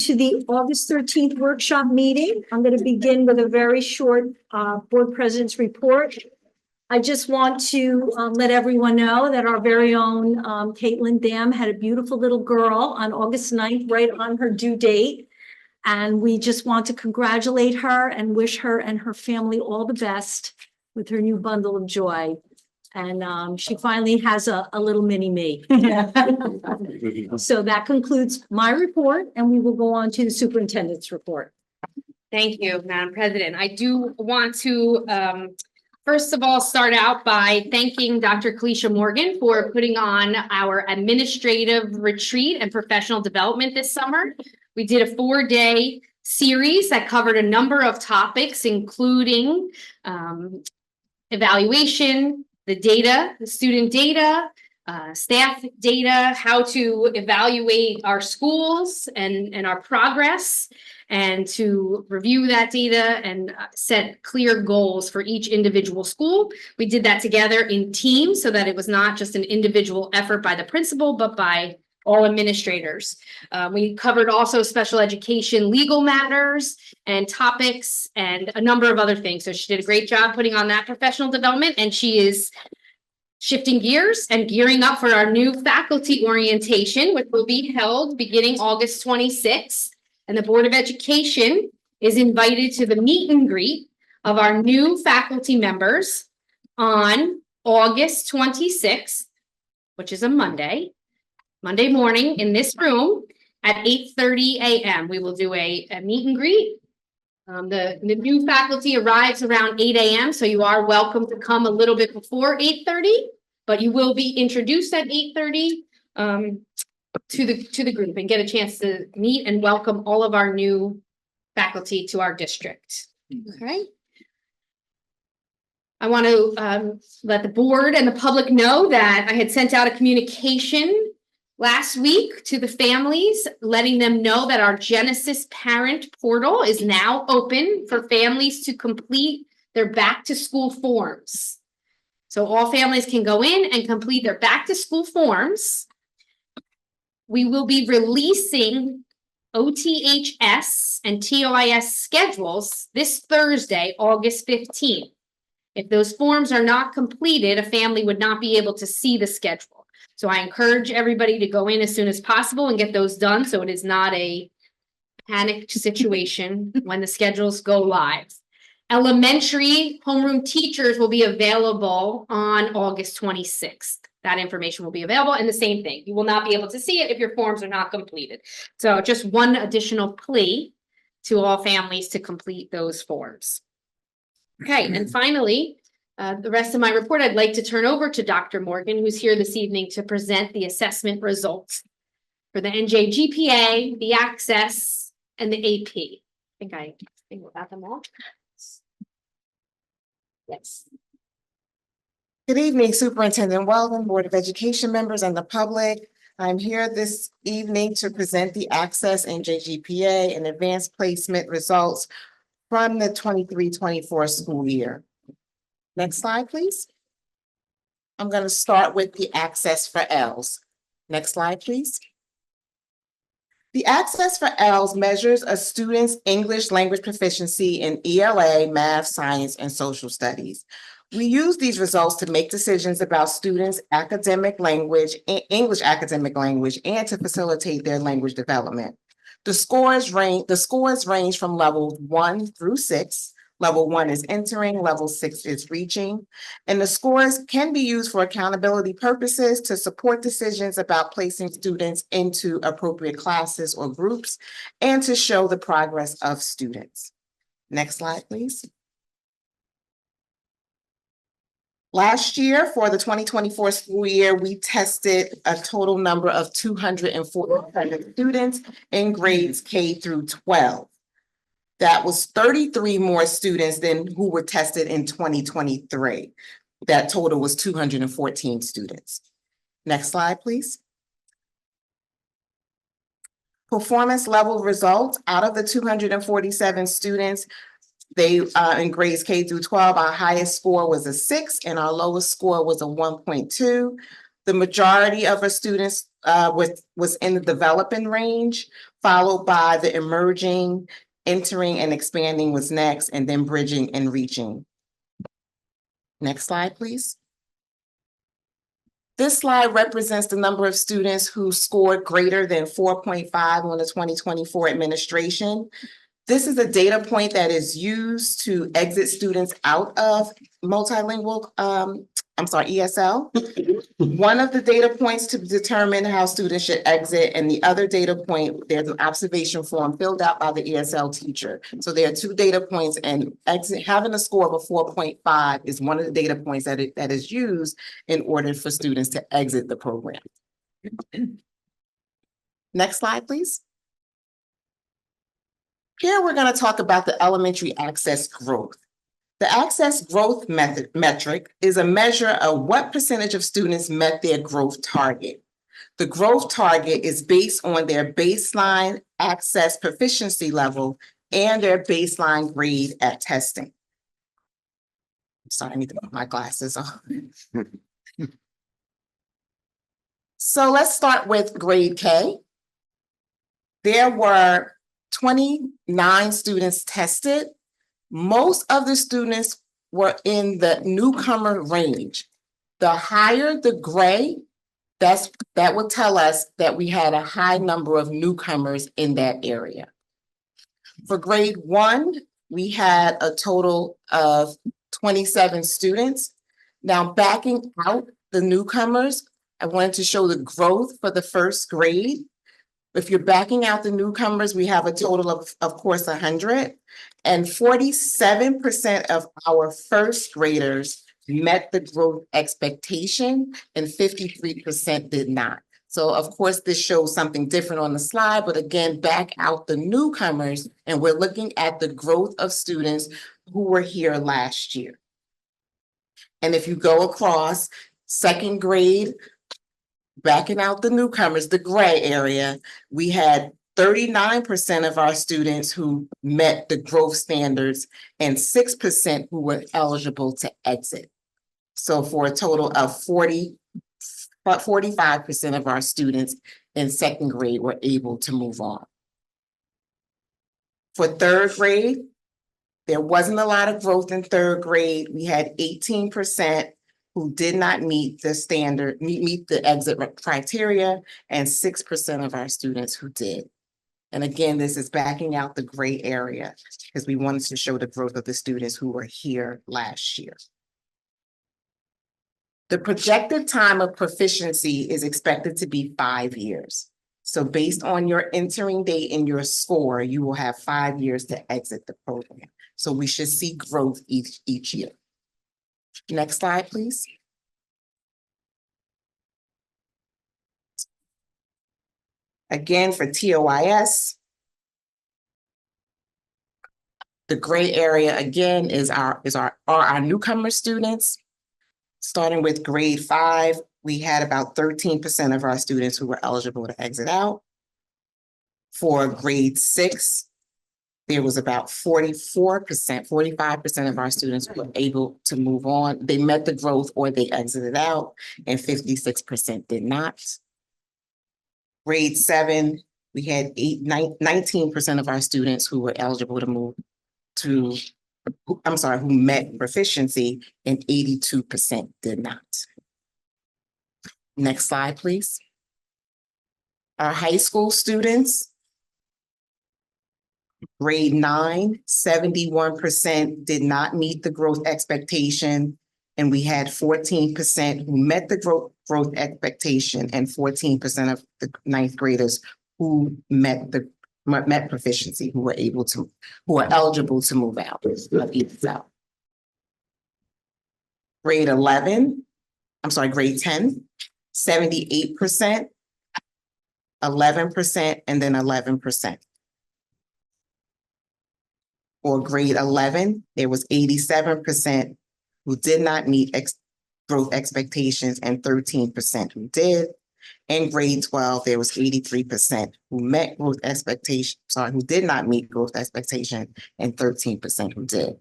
to the August 13th workshop meeting. I'm going to begin with a very short board president's report. I just want to let everyone know that our very own Caitlin Dam had a beautiful little girl on August 9th, right on her due date. And we just want to congratulate her and wish her and her family all the best with her new bundle of joy. And she finally has a little mini me. So that concludes my report, and we will go on to the superintendent's report. Thank you, Madam President. I do want to, first of all, start out by thanking Dr. Kalisha Morgan for putting on our administrative retreat and professional development this summer. We did a 4-day series that covered a number of topics, including evaluation, the data, the student data, staff data, how to evaluate our schools and our progress, and to review that data and set clear goals for each individual school. We did that together in teams so that it was not just an individual effort by the principal, but by all administrators. We covered also special education, legal matters and topics and a number of other things. So she did a great job putting on that professional development, and she is shifting gears and gearing up for our new faculty orientation, which will be held beginning August 26th. And the Board of Education is invited to the meet and greet of our new faculty members on August 26th, which is a Monday morning in this room at 8:30 a.m. We will do a meet and greet. The new faculty arrives around 8 a.m. So you are welcome to come a little bit before 8:30, but you will be introduced at 8:30 to the group and get a chance to meet and welcome all of our new faculty to our district. All right. I want to let the board and the public know that I had sent out a communication last week to the families, letting them know that our Genesis parent portal is now open for families to complete their back to school forms. So all families can go in and complete their back to school forms. We will be releasing OTHS and TOIS schedules this Thursday, August 15th. If those forms are not completed, a family would not be able to see the schedule. So I encourage everybody to go in as soon as possible and get those done, so it is not a panicked situation when the schedules go live. Elementary homeroom teachers will be available on August 26th. That information will be available, and the same thing. You will not be able to see it if your forms are not completed. So just one additional plea to all families to complete those forms. Okay, and finally, the rest of my report, I'd like to turn over to Dr. Morgan, who's here this evening to present the assessment results for the NJGPA, the Access, and the AP. I think about them all. Yes. Good evening, Superintendent Weldon, Board of Education members, and the public. I'm here this evening to present the Access NJGPA and advanced placement results from the 23-24 school year. Next slide, please. I'm going to start with the Access for ELS. Next slide, please. The Access for ELS measures a student's English language proficiency in ELA, math, science, and social studies. We use these results to make decisions about students' academic language, English academic language, and to facilitate their language development. The scores range from levels 1 through 6. Level 1 is entering, level 6 is reaching, and the scores can be used for accountability purposes to support decisions about placing students into appropriate classes or groups and to show the progress of students. Next slide, please. Last year, for the 2024 school year, we tested a total number of 247 students in grades K through 12. That was 33 more students than who were tested in 2023. That total was 214 students. Next slide, please. Performance level results. Out of the 247 students, they in grades K through 12, our highest score was a 6 and our lowest score was a 1.2. The majority of our students was in the developing range, followed by the emerging, entering and expanding was next, and then bridging and reaching. Next slide, please. This slide represents the number of students who scored greater than 4.5 on the 2024 administration. This is a data point that is used to exit students out of multilingual, ESL. One of the data points to determine how students should exit, and the other data point, there's an observation form filled out by the ESL teacher. So there are two data points, and having a score of a 4.5 is one of the data points that is used in order for students to exit the program. Next slide, please. Here, we're going to talk about the elementary access growth. The access growth metric is a measure of what percentage of students met their growth target. The growth target is based on their baseline access proficiency level and their baseline grade at testing. Sorry, I need to put my glasses on. So let's start with grade K. There were 29 students tested. Most of the students were in the newcomer range. The higher the gray, that would tell us that we had a high number of newcomers in that area. For grade 1, we had a total of 27 students. Now, backing out the newcomers, I wanted to show the growth for the first grade. If you're backing out the newcomers, we have a total of course, 100. And 47% of our first graders met the growth expectation and 53% did not. So of course, this shows something different on the slide, but again, back out the newcomers and we're looking at the growth of students who were here last year. And if you go across second grade, backing out the newcomers, the gray area, we had 39% of our students who met the growth standards and 6% who were eligible to exit. So for a total of 45% of our students in second grade were able to move on. For third grade, there wasn't a lot of growth in third grade. We had 18% who did not meet the standard, meet the exit criteria, and 6% of our students who did. And again, this is backing out the gray area because we wanted to show the growth of the students who were here last year. The projected time of proficiency is expected to be 5 years. So based on your entering date and your score, you will have 5 years to exit the program. So we should see growth each year. Next slide, please. Again, for TOIS, the gray area again is our newcomer students. Starting with grade 5, we had about 13% of our students who were eligible to exit out. For grade 6, there was about 45% of our students who were able to move on. They met the growth or they exited out, and 56% did not. Grade 7, we had 19% of our students who were eligible to move to, who met proficiency, and 82% did not. Next slide, please. Our high school students, grade 9, 71% did not meet the growth expectation, and we had 14% who met the growth expectation and 14% of the ninth graders who met proficiency, who were eligible to move out. Grade 10, 78%, 11%, and then 11%. For grade 11, there was 87% who did not meet growth expectations and 13% who did. In grade 12, there was 83% who met growth expectations, who did not meet growth expectation, and 13% who did.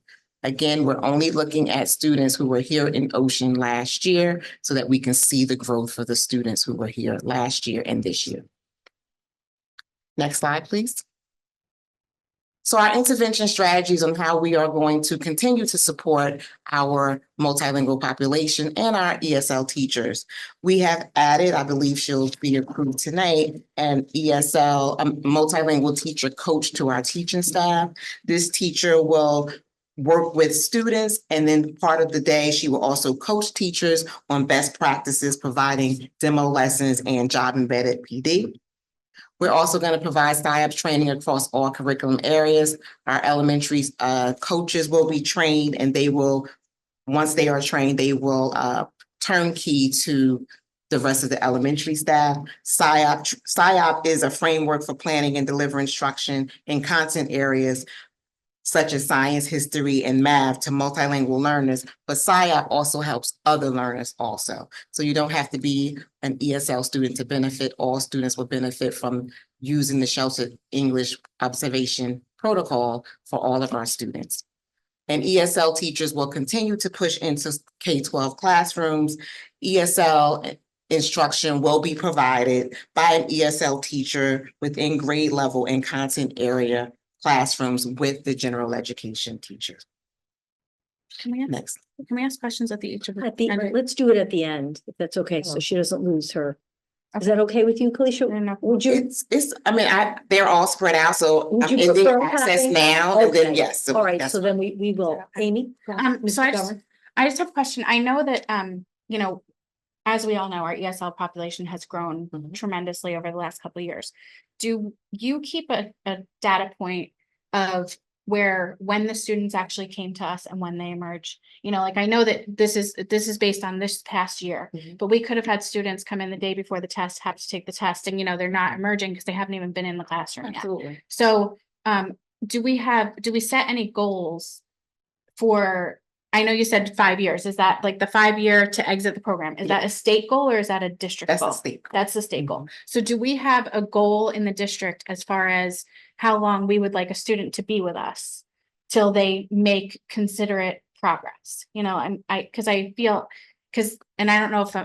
Again, we're only looking at students who were here in Ocean last year so that we can see the growth for the students who were here last year and this year. Next slide, please. So our intervention strategies on how we are going to continue to support our multilingual population and our ESL teachers. We have added, I believe she'll be approved tonight, an ESL, a multilingual teacher coach to our teaching staff. This teacher will work with students, and then part of the day, she will also coach teachers on best practices, providing demo lessons and job embedded PD. We're also going to provide SIOPS training across all curriculum areas. Our elementary coaches will be trained, and they will, once they are trained, they will turnkey to the rest of the elementary staff. SIOP is a framework for planning and deliver instruction in content areas such as science, history, and math to multilingual learners, but SIOP also helps other learners also. So you don't have to be an ESL student to benefit. All students will benefit from using the Sheltered English Observation Protocol for all of our students. And ESL teachers will continue to push into K-12 classrooms. ESL instruction will be provided by an ESL teacher within grade level and content area classrooms with the general education teachers. Can we ask questions at the each of the? Let's do it at the end, if that's okay, so she doesn't lose her. Is that okay with you, Kalisha? Would you? They're all spread out, so Would I'm you ending prefer access having- now, and then Okay. yes. so All right, that's- so then we will. Amy? So Mrs. I just have a question. I know that, you know, as we all know, our ESL population has grown Mhm. tremendously over the last couple of years. Do you keep a data point of when the students actually came to us and when they emerged? You know, like I know that this is based on this past year, Mhm. but we could have had students come in the day before the test, have to take the test, and you know, they're not emerging because they haven't even been in the classroom yet. Absolutely. So, do we set any goals for, I know you said 5 years, is that like the 5-year to exit the program? Is that a state goal or is that a district That's goal? the state. That's the state goal. So do we have a goal in the district as far as how long we would like a student to be with us till they make considerate progress? You know, and I don't know if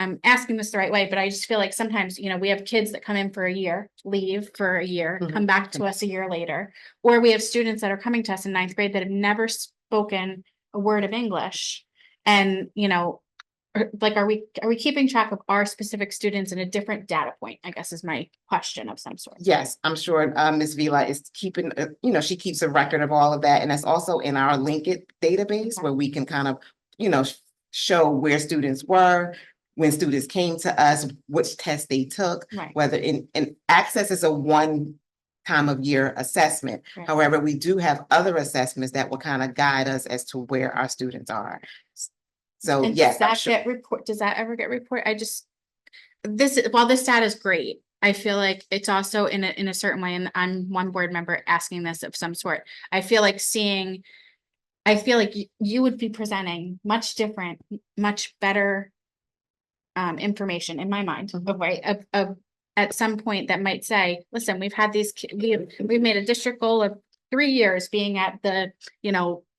I'm asking this the right way, but I just feel like sometimes, you know, we have kids that come in for a year, leave for a year, come back to us a year later. Or we have students that are coming to us in 9th grade that have never spoken a word of English. And, you know, like, are we keeping track of our specific students in a different data point, I guess is my question of some sort. Yes, I'm sure Ms. Vila is keeping, she keeps a record of all of that, and that's also in our Linkit database Okay. where we can kind of, show where students were, when students came to us, which tests they took, Right. whether in Access is a one time of year assessment. Right. However, we do have other assessments that will kind of guide us as to where our students are. So And yes, I'm does sure. does that ever get reported? While this data is great, I feel like it's also in a certain way, and I'm one board member asking this of some sort. I feel like you would be presenting much different, much better information in my mind, of at some point that might say, listen, we've had we've made a district goal of 3 years being at the,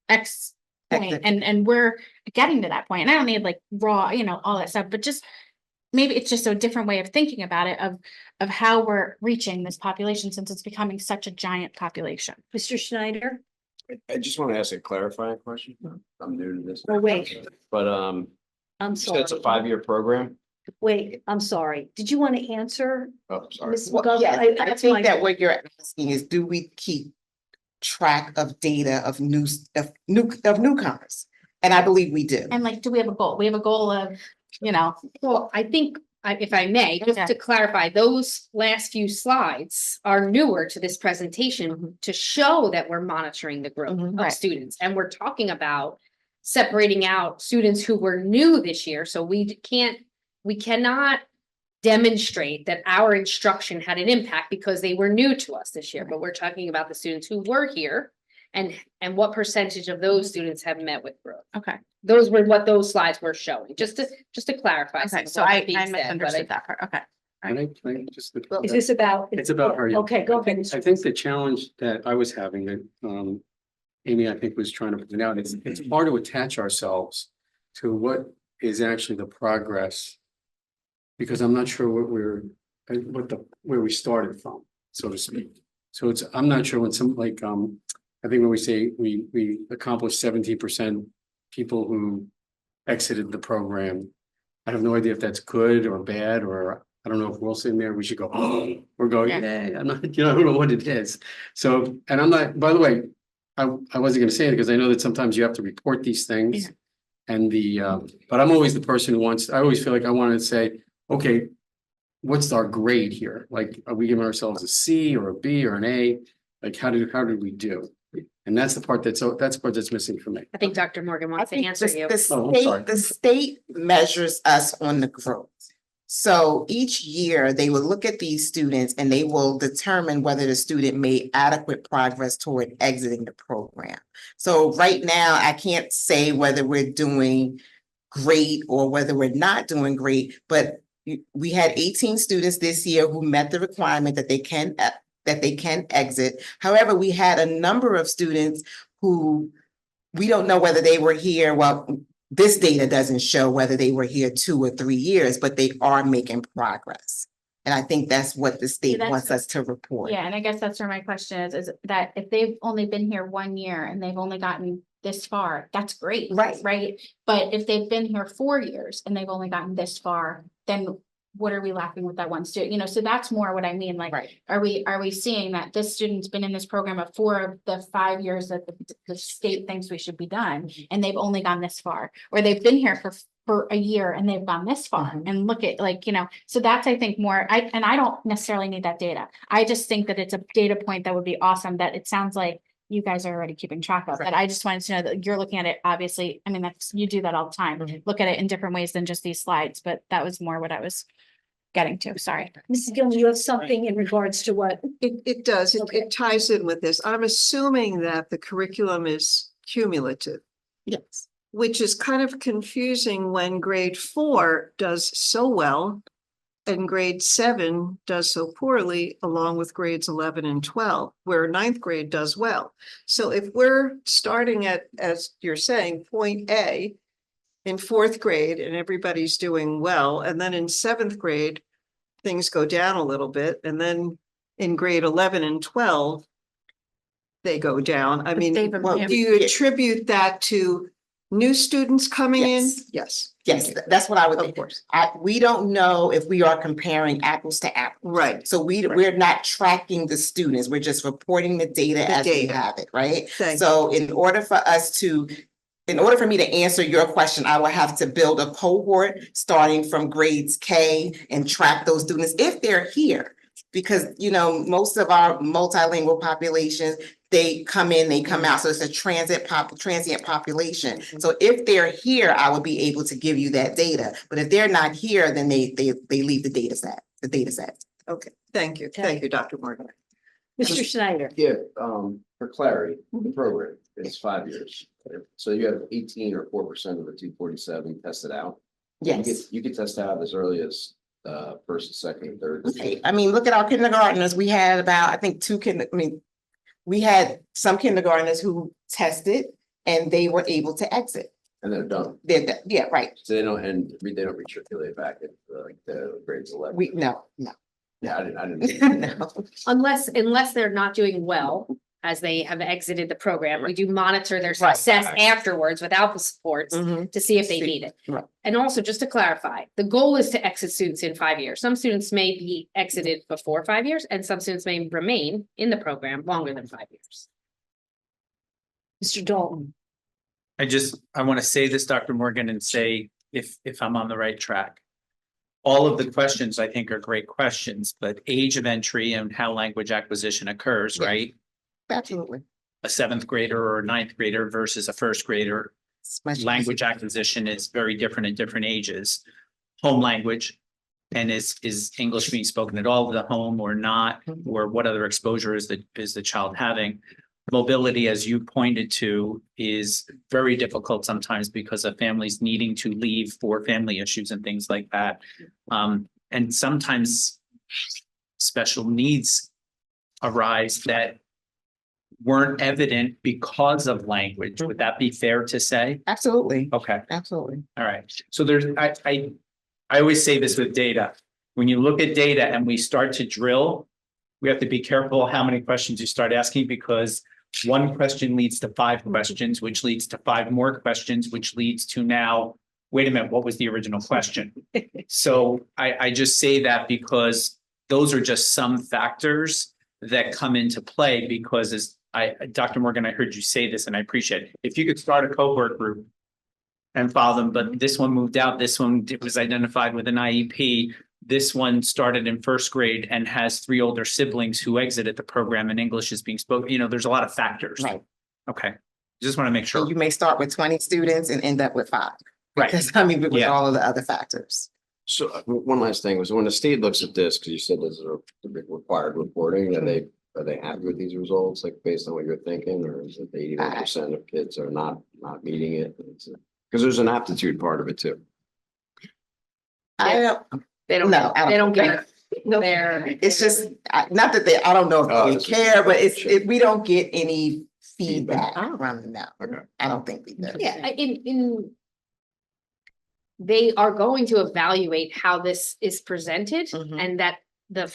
X point, and we're getting to that point. And I don't need like raw, all that stuff, but just maybe it's just a different way of thinking about it, of how we're reaching this population since it's becoming such a giant population. Mr. Schneider? I just want to ask a clarifying question. I'm new to this. Oh, wait. But I'm you said sorry. it's a 5-year program? Wait, I'm sorry. Did you want to answer? Oh, sorry. Ms. Well, McGovern? yes, I that's think my- that what you're asking is, do we keep track of data of newcomers? And I believe we do. And like, do we have a goal? We have a goal of, Well, I think, if I may, just Okay. to clarify, those last few slides are newer to this presentation to show that we're monitoring the growth Mhm. of Right. students. And we're talking about separating out students who were new this year. So we cannot demonstrate that our instruction had an impact because they were new to us this year. But we're talking about the students who were here and what percentage of those students have met with growth. okay. Those were what those slides were showing, just to clarify. some Okay, of so what I Pete said, but misunderstood that part. Okay. Can I just? Is this about? It's about her, yeah. Okay, go ahead. I think the challenge that I was having, Amy, I think, was trying to point out, it's hard to attach ourselves to what is actually the progress. Because I'm not sure where we started from, so to speak. So I'm not sure when I think when we say we accomplished 17% people who exited the program. I have no idea if that's good or bad, or I don't know if we're sitting there, we should go, oh, we're going, yeah, I'm not, I don't know what it is. So, and I'm not, by the way, I wasn't gonna say it because I know that sometimes you have to report these things. Yeah. And but I'm always the person who I always feel like I want to say, okay, what's our grade here? Like, are we giving ourselves a C or a B or an A? Like, how did we do? And that's the part that's missing for me. I think Dr. Morgan I wants to think answer you. Oh, I'm sorry. The state measures us on the growth. So each year they will look at these students and they will determine whether the student made adequate progress toward exiting the program. So right now, I can't say whether we're doing great or whether we're not doing great, but we had 18 students this year who met the requirement that they can exit. However, we had a number of students who we don't know whether they were here. Well, this data doesn't show whether they were here 2 or 3 years, but they are making progress. And I think that's what the state that's- wants us to report. Yeah, and I guess that's where my question is that if they've only been here 1 year and they've only gotten this far, that's great. Right. Right? But if they've been here 4 years and they've only gotten this far, then what are we lacking with that one student? You know, so that's more what I mean, like, Right. are we seeing that this student's been in this program of 4 of the 5 years that the state thinks we should be done, and they've only gone this far, or they've been here for a year and they've gone this far, Mhm. and look at, like, you know, so that's, I think, more, I don't necessarily need that data. I just think that it's a data point that would be awesome, that it sounds like you guys are already keeping track of, Right. but I just wanted to know that you're looking at it, obviously, I mean, that's, you do that all the time, Mhm. look at it in different ways than just these slides, but that was more what I was getting to, sorry. Mrs. Gilman, you have something in regards to what? It does, Okay. it ties in with this. I'm assuming that the curriculum is cumulative, Yes. which is kind of confusing when grade 4 does so well and grade 7 does so poorly, along with grades 11 and 12, where 9th grade does well. So if we're starting at, as you're saying, point A in 4th grade and everybody's doing well, and then in 7th grade, things go down a little bit, and then in grade 11 and 12, they go down. I mean, Well, do you attribute that to new students coming in? Yes. Yes. Yes, that's what I would Of think. course. We don't know if we are comparing apples to apples. Right. So we're not tracking the students. We're just reporting the data The as we data. have it, right? Thank So in order for me to answer your question, I will have to build a cohort starting from grades K and track those students if they're here. Because, you know, most of our multilingual populations, they come in, they come out. So it's a transient population. So if they're here, I would be able to give you that data. But if they're not here, then they leave the data set. Okay, thank you. Thank you, Dr. Morgan. Mr. Schneider? Yeah, for clarity, the program is 5 years. So you have 18 or 4% of the 247 tested out. Yes. You could test out as early as first, second, third. Okay, I mean, look at our kindergartners. We had about, I think, we had some kindergartners who tested and they were able to exit. And they're done. Yeah, right. So they don't recirculate back at like the grades 11. No. Yeah, I didn't. No. Unless they're not doing well, as they have exited the program, we do monitor their Right. success afterwards without the supports Mhm. to see if they need it. Right. And also, just to clarify, the goal is to exit students in 5 years. Some students may be exited before 5 years, and some students may remain in the program longer than 5 years. Mr. Dalton? I want to say this, Dr. Morgan, and say if I'm on the right track. All of the questions I think are great questions, but age of entry and how language acquisition occurs, Yeah. right? Absolutely. A 7th grader or a 9th grader versus a 1st grader, It's much language acquisition is very different at different ages. Home language, and is English being spoken at all of the home or not, or what other exposure is the child having? Mobility, as you pointed to, is very difficult sometimes because of families needing to leave for family issues and things like that. And sometimes special needs arise that weren't evident because of language. Would that be fair to say? Absolutely, Okay. absolutely. All right, so I always say this with data. When you look at data and we start to drill, we have to be careful how many questions you start asking because one question leads to 5 questions, which leads to 5 more questions, which leads to now, wait a minute, what was the original question? So I just say that because those are just some factors that come into play because as Dr. Morgan, I heard you say this and I appreciate it. If you could start a cohort group and follow them, but this one moved out, this one was identified with an IEP. This one started in first grade and has 3 older siblings who exited the program and English is being spoken. You know, there's a lot of factors. Right. Okay, just want to make So sure. you may start with 20 students and end up with 5. Right. Because I mean, with Yeah. all of the other factors. So one last thing was when the state looks at this, because you said this is a big required reporting, are they happy with these results, like based on what you're thinking, or is it 81% of kids are not meeting it? Because there's an aptitude part of it too. I don't, They don't, No, I don't- they don't get No. their. it's just, not that I don't know Oh, if this they is- care, but Sure. we don't get any feedback Oh. from them. Okay. I don't think we do. Yeah, they are going to evaluate how this is presented Mhm. and that the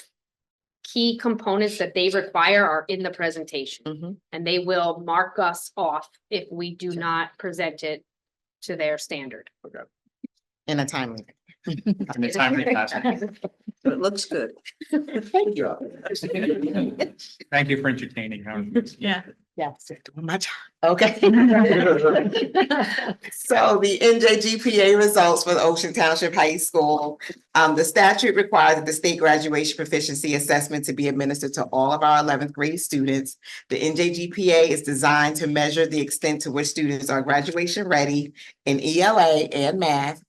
key components that they require are in the presentation. Mhm. And they will mark us off if we do not present it to their standard. In a timely. In a timely fashion. It looks good. Thank you. Thank you for entertaining. Yeah. Yes, doing my job. Okay. So the NJGPA results for the Ocean Township High School. The statute requires the state graduation proficiency assessment to be administered to all of our 11th grade students. The NJGPA is designed to measure the extent to which students are graduation ready in ELA and math.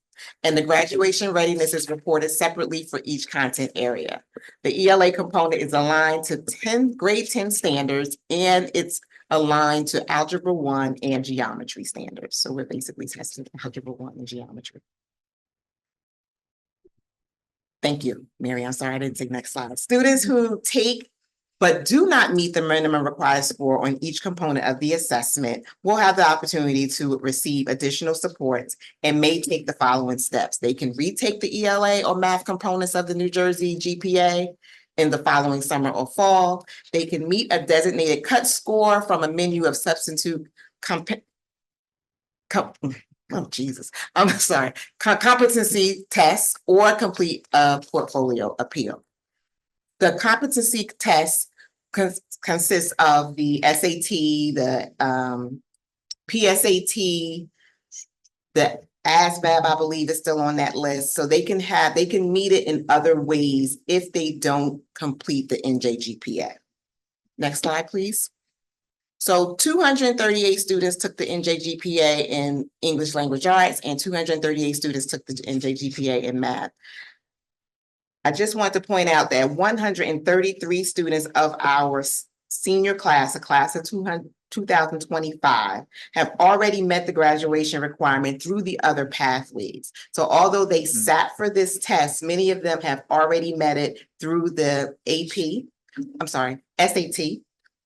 And the graduation readiness is reported separately for each content area. The ELA component is aligned to grade 10 standards, and it's aligned to Algebra 1 and geometry standards. So we're basically testing Algebra 1 and geometry. Thank you, Mary. I'm sorry I didn't take next slide. Students who take but do not meet the minimum required score on each component of the assessment will have the opportunity to receive additional supports and may take the following steps. They can retake the ELA or math components of the New Jersey GPA in the following summer or fall. They can meet a designated cut score from a menu of substitute competency tests or complete a portfolio appeal. The competency test consists of the SAT, the PSAT, the ASVAB, I believe is still on that list. So they can meet it in other ways if they don't complete the NJGPA. Next slide, please. So 238 students took the NJGPA in English Language Arts and 238 students took the NJGPA in math. I just want to point out that 133 students of our senior class, a class of 2025, have already met the graduation requirement through the other pathways. So although they sat for this test, many of them have already met it through the SAT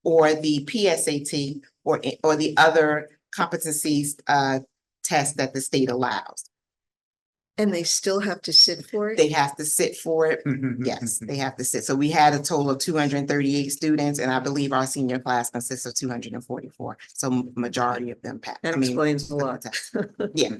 or the PSAT or the other competencies test that the state allows. And they still have to sit for it? They have to sit for it. Yes, they have to sit. So we had a total of 238 students, and I believe our senior class consists of 244. So majority of them passed. That explains a lot. Yeah.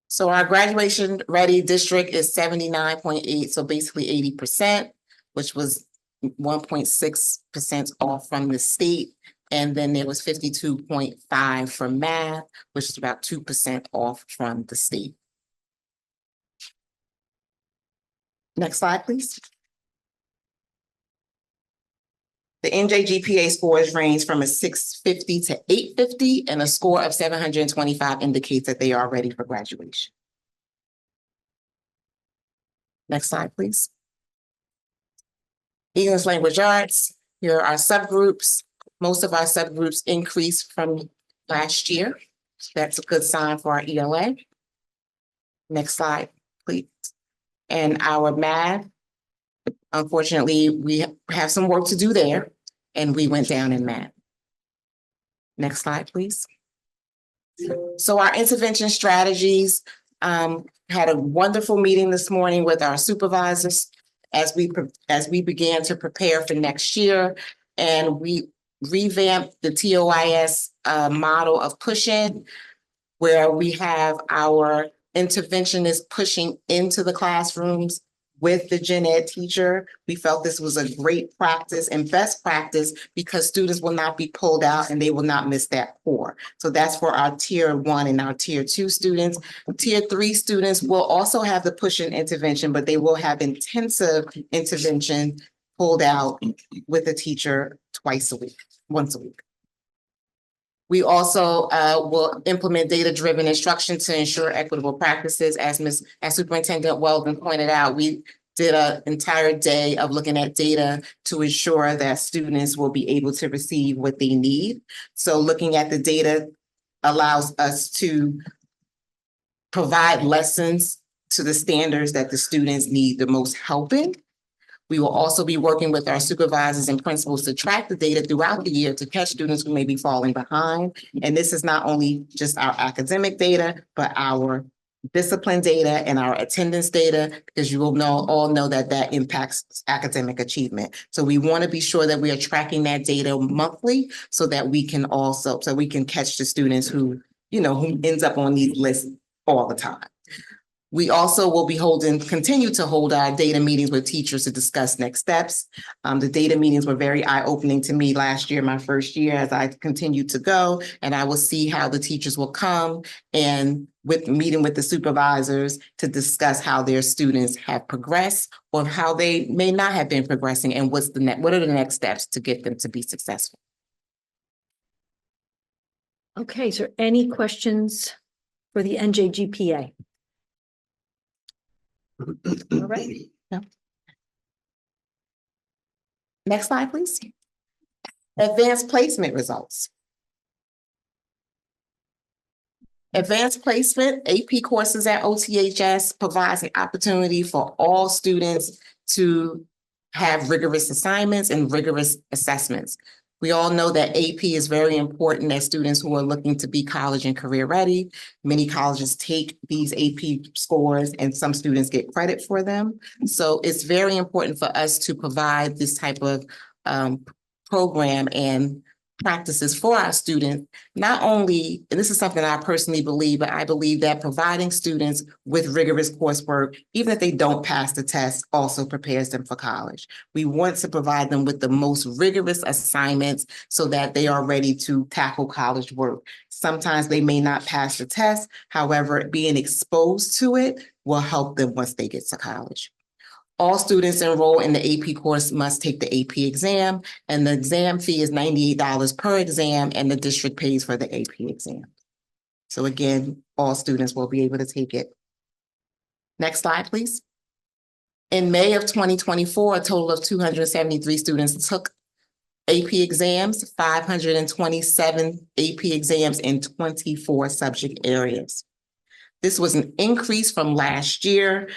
So our graduation ready district is 79.8, so basically 80%, which was 1.6% off from the state. And then there was 52.5 for math, which is about 2% off from the state. Next slide, please. The NJGPA scores range from a 650 to 850, and a score of 725 indicates that they are ready for graduation. Next slide, please. English Language Arts, here are our subgroups. Most of our subgroups increased from last year. That's a good sign for our ELA. Next slide, please. And our math, unfortunately, we have some work to do there, and we went down in math. Next slide, please. So our intervention strategies, had a wonderful meeting this morning with our supervisors as we began to prepare for next year. And we revamped the TOIS model of push-in, where we have our interventionists pushing into the classrooms with the gen ed teacher. We felt this was a great practice and best practice because students will not be pulled out and they will not miss that core. So that's for our tier 1 and our tier 2 students. Tier 3 students will also have the push-in intervention, but they will have intensive intervention pulled out with a teacher once a week. We also will implement data-driven instruction to ensure equitable practices. As Superintendent Weldon pointed out, we did an entire day of looking at data to ensure that students will be able to receive what they need. So looking at the data allows us to provide lessons to the standards that the students need the most help in. We will also be working with our supervisors and principals to track the data throughout the year to catch students who may be falling behind. And this is not only just our academic data, but our discipline data and our attendance data, because you will all know that impacts academic achievement. So we want to be sure that we are tracking that data monthly so that we can catch the students who ends up on these lists all the time. We also will be continue to hold our data meetings with teachers to discuss next steps. The data meetings were very eye-opening to me last year, my first year, as I continue to go, and I will see how the teachers will come and meeting with the supervisors to discuss how their students have progressed or how they may not have been progressing and what are the next steps to get them to be successful. Okay, is there any questions for the NJGPA? All right. No. Next slide, please. Advanced placement results. Advanced placement, AP courses at OTHS provides an opportunity for all students to have rigorous assignments and rigorous assessments. We all know that AP is very important as students who are looking to be college and career ready. Many colleges take these AP scores and some students get credit for them. So it's very important for us to provide this type of program and practices for our students, not only, and this is something I personally believe, but I believe that providing students with rigorous coursework, even if they don't pass the test, also prepares them for college. We want to provide them with the most rigorous assignments so that they are ready to tackle college work. Sometimes they may not pass the test, however, being exposed to it will help them once they get to college. All students enrolled in the AP course must take the AP exam, and the exam fee is $98 per exam, and the district pays for the AP exam. So again, all students will be able to take it. Next slide, please. In May of 2024, a total of 273 students took AP exams, 527 AP exams in 24 subject areas. This was an increase from last year.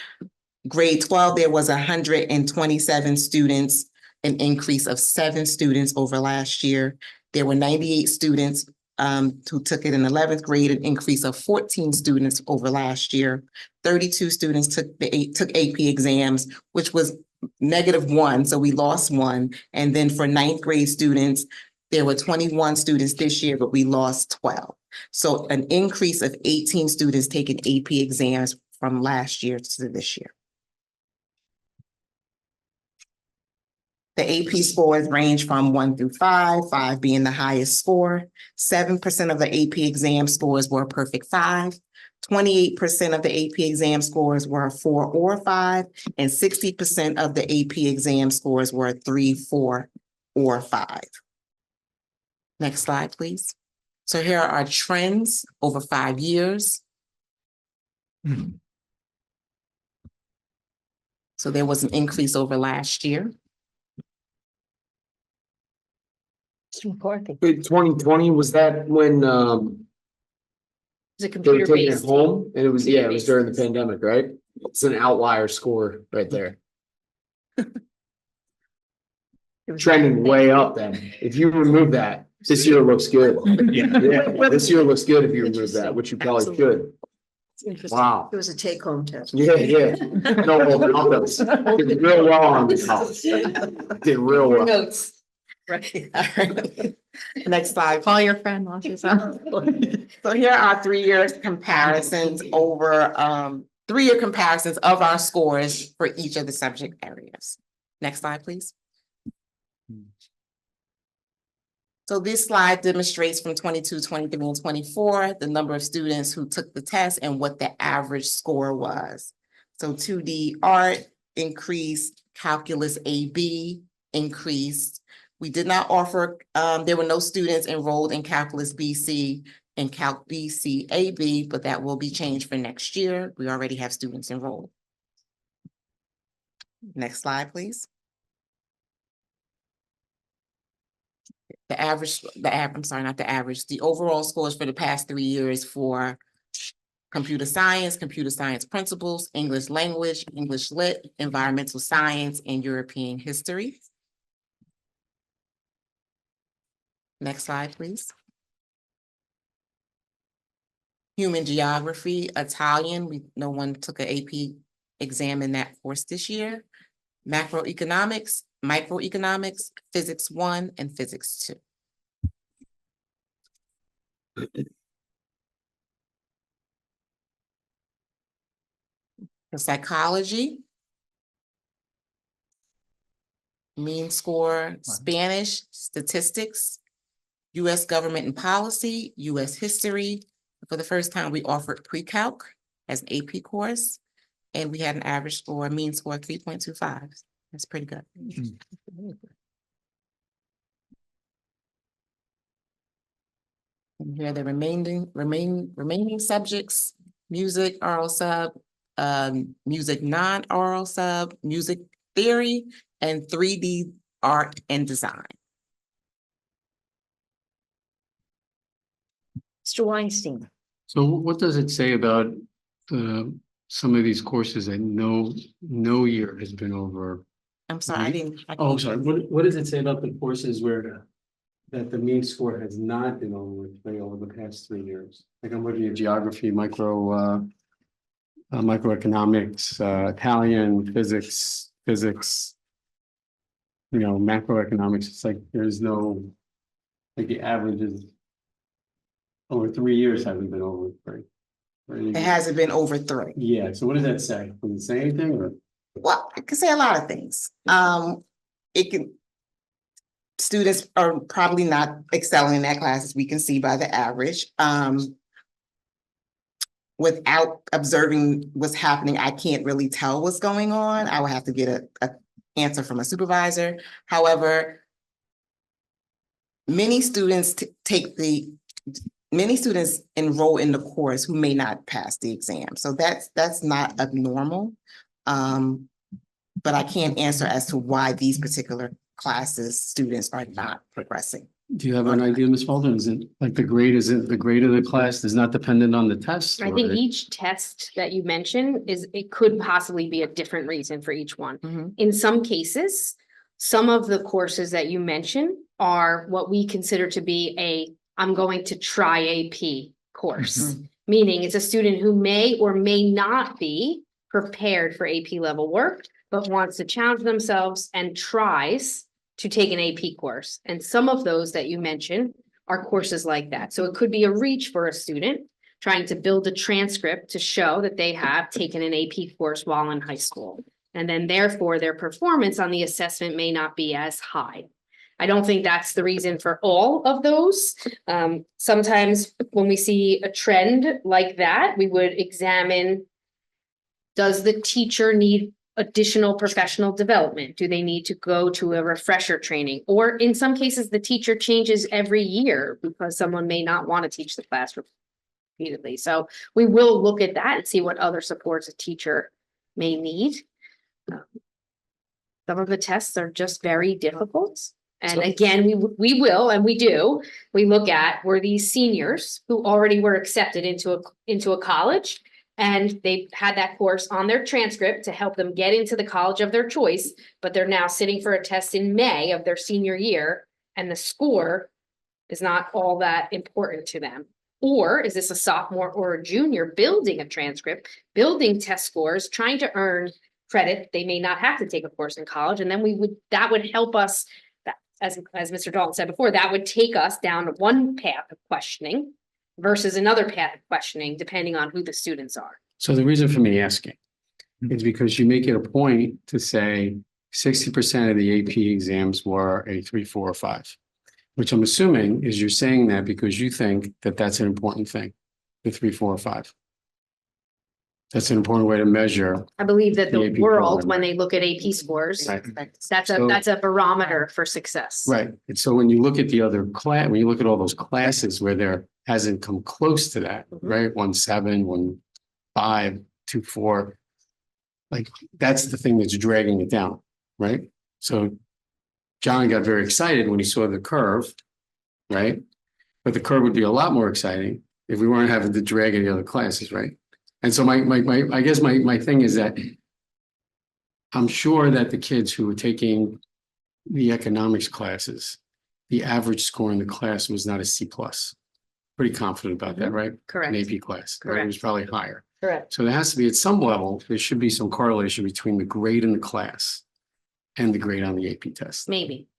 Grade 12, there was 127 students, an increase of 7 students over last year. There were 98 students who took it in 11th grade, an increase of 14 students over last year. 32 students took AP exams, which was -1, so we lost 1. And then for 9th grade students, there were 21 students this year, but we lost 12. So an increase of 18 students taking AP exams from last year to this year. The AP scores range from 1 through 5, 5 being the highest score. 7% of the AP exam scores were a perfect 5. 28% of the AP exam scores were a 4 or 5, and 60% of the AP exam scores were a 3, 4, or 5. Next slide, please. So here are our trends over 5 years. So there was an increase over last year. McCarthy. 2020, was that when Is it they were computer taking it based? home? And it was, yeah, it was during the pandemic, right? It's an outlier score right there. It was- Trending way up then. If you remove that, this year looks good. Yeah, this year looks good if you remove that, which you probably should. It's interesting. Wow. It was a take-home test. Yeah, yeah. No, well, did real well on this house. Did real well. Notes. Right. Next slide. Call your friend while she's out. So here are 3 years comparisons over, 3-year comparisons of our scores for each of the subject areas. Next slide, please. So this slide demonstrates from 22, 23, and 24, the number of students who took the test and what the average score was. So 2D art increased, calculus AB increased. We did not offer, there were no students enrolled in calculus BC and calc BC AB, but that will be changed for next year. We already have students enrolled. Next slide, please. The overall scores for the past 3 years for computer science principles, English language, English lit, environmental science, and European history. Next slide, please. Human geography, Italian, no one took an AP exam in that course this year. Macroeconomics, microeconomics, physics 1 and physics 2. For psychology, mean score, Spanish, statistics, US government and policy, US history. For the first time, we offered pre-calc as an AP course, and we had an average score, mean score 3.25. That's pretty good. And here are the remaining subjects: music, oral sub, music non-oral sub, music theory, and 3D art and design. Mr. Weinstein. So what does it say about some of these courses that no year has been over? I'm sorry, I didn't. Oh, I'm sorry. What does it say about the courses where that the mean score has not been over the past 3 years? Like I'm looking at geography, microeconomics, Italian, physics, macroeconomics. It's like there's no, like the average is over 3 years haven't been over 3. It hasn't been over 3. Yeah, so what does that say? Does it say anything or? Well, I can say a lot of things. Students are probably not excelling in that class, as we can see by the average. Without observing what's happening, I can't really tell what's going on. I will have to get a answer from a supervisor. However, many students enroll in the course who may not pass the exam. So that's not abnormal. But I can't answer as to why these particular classes, students are not progressing. Do you have an idea, Ms. Walden? Is it like the grade of the class is not dependent on the test? I think each test that you mentioned it could possibly be a different reason for each one. Mhm. In some cases, some of the courses that you mentioned are what we consider to be I'm going to try AP course. Meaning it's a student who may or may not be prepared for AP level work, but wants to challenge themselves and tries to take an AP course. And some of those that you mentioned are courses like that. So it could be a reach for a student trying to build a transcript to show that they have taken an AP course while in high school. And then therefore their performance on the assessment may not be as high. I don't think that's the reason for all of those. Sometimes when we see a trend like that, we would examine, does the teacher need additional professional development? Do they need to go to a refresher training? Or in some cases, the teacher changes every year because someone may not want to teach the class repeatedly. So we will look at that and see what other supports a teacher may need. Some of the tests are just very difficult. And again, we will, and we do, we look at, were these seniors who already were accepted into a college And they had that course on their transcript to help them get into the college of their choice, but they're now sitting for a test in May of their senior year, and the score is not all that important to them. Or is this a sophomore or a junior building a transcript, building test scores, trying to earn credit? They may not have to take a course in college, and then that would help us, as Mr. Dalton said before, that would take us down one path of questioning versus another path of questioning, depending on who the students are. So the reason for me asking is because you make it a point to say 60% of the AP exams were a 3, 4, or 5, which I'm assuming is you're saying that because you think that that's an important thing, the 3, 4, or 5. That's an important way to measure. I believe that The the AP world, program. when they look at AP scores, Right. that's a barometer for success. Right. And so when you look at the other class, when you look at all those classes where there hasn't come close to that, right? 1.7, 1.5, 2.4. Like, that's the thing that's dragging it down, right? So John got very excited when he saw the curve, right? But the curve would be a lot more exciting if we weren't having to drag any other classes, right? And so I guess my thing is that I'm sure that the kids who were taking the economics classes, the average score in the class was not a C+. Pretty confident about that, right? Correct. An AP class, right? It was probably higher. Correct. So there has to be, at some level, there should be some correlation between the grade in the class and the grade on the AP test. Maybe.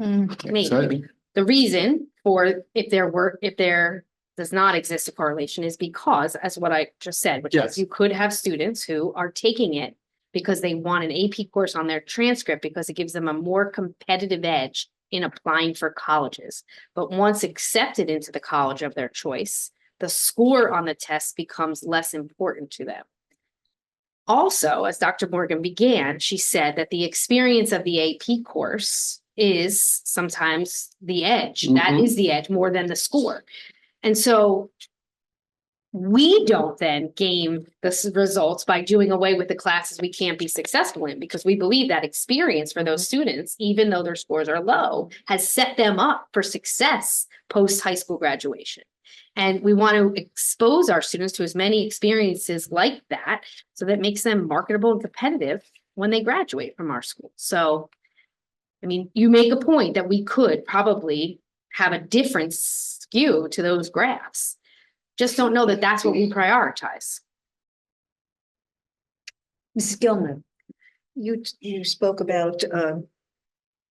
Okay, so Maybe. The reason for if there does not exist a correlation is because, as what I just said, which Yes. is you could have students who are taking it because they want an AP course on their transcript because it gives them a more competitive edge in applying for colleges. But once accepted into the college of their choice, the score on the test becomes less important to them. Also, as Dr. Morgan began, she said that the experience of the AP course is sometimes the edge. That Mhm. is the edge more than the score. And so we don't then game the results by doing away with the classes we can't be successful in, because we believe that experience for those students, even though their scores are low, has set them up for success post high school graduation. And we want to expose our students to as many experiences like that, so that makes them marketable and competitive when they graduate from our school. So, I mean, you make a point that we could probably have a different skew to those graphs. Just don't know that that's what we prioritize. Mrs. Gilman. You spoke about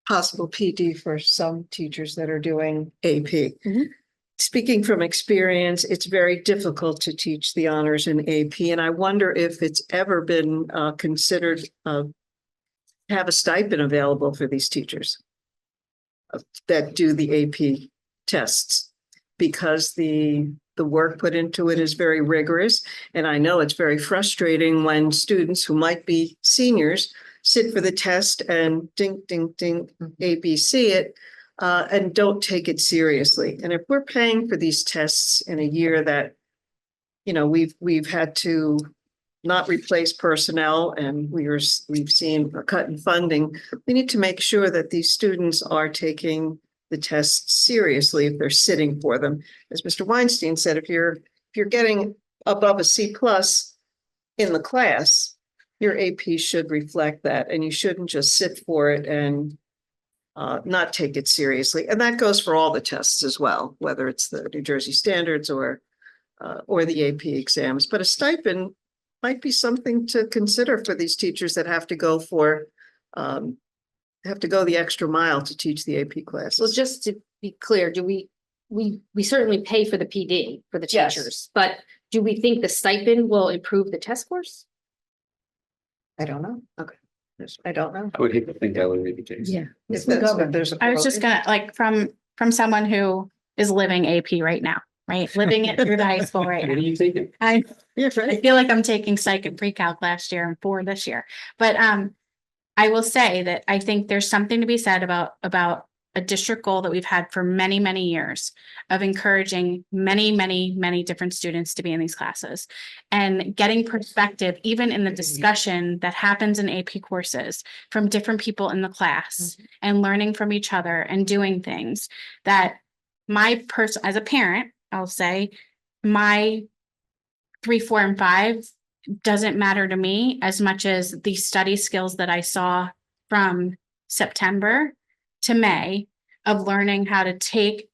possible PD for some teachers that are doing AP. Mhm. Speaking from experience, it's very difficult to teach the honors in AP, and I wonder if it's ever been considered to have a stipend available for these teachers that do the AP tests, because the work put into it is very rigorous. And I know it's very frustrating when students who might be seniors sit for the test and ding, ding, ding, ABC it, and don't take it seriously. And if we're paying for these tests in a year that, you know, we've had to not replace personnel and we've seen a cut in funding, we need to make sure that these students are taking the tests seriously if they're sitting for them. As Mr. Weinstein said, if you're getting above a C+ in the class, your AP should reflect that, and you shouldn't just sit for it and not take it seriously. And that goes for all the tests as well, whether it's the New Jersey standards or the AP exams. But a stipend might be something to consider for these teachers that have to go the extra mile to teach the AP classes. Well, just to be clear, do we certainly pay for the PD for the Yes. teachers, but do we think the stipend will improve the test scores? I don't know. Okay. I don't know. I would hate to think that would be the case. Yeah. If there's a I was just gonna, like, from someone who is living AP right now, right? Living it through the high school right What are now. you thinking? I Yeah, I feel like I'm taking psych and pre-calc last year and 4 this year. But I will say that I think there's something to be said about a district goal that we've had for many, many years of encouraging many, many, many different students to be in these classes and getting perspective, even in the discussion that happens in AP courses, from different people in the class and learning from each other and doing things that as a parent, I'll say, my 3, 4, and 5 doesn't matter to me as much as the study skills that I saw from September to May of learning how to take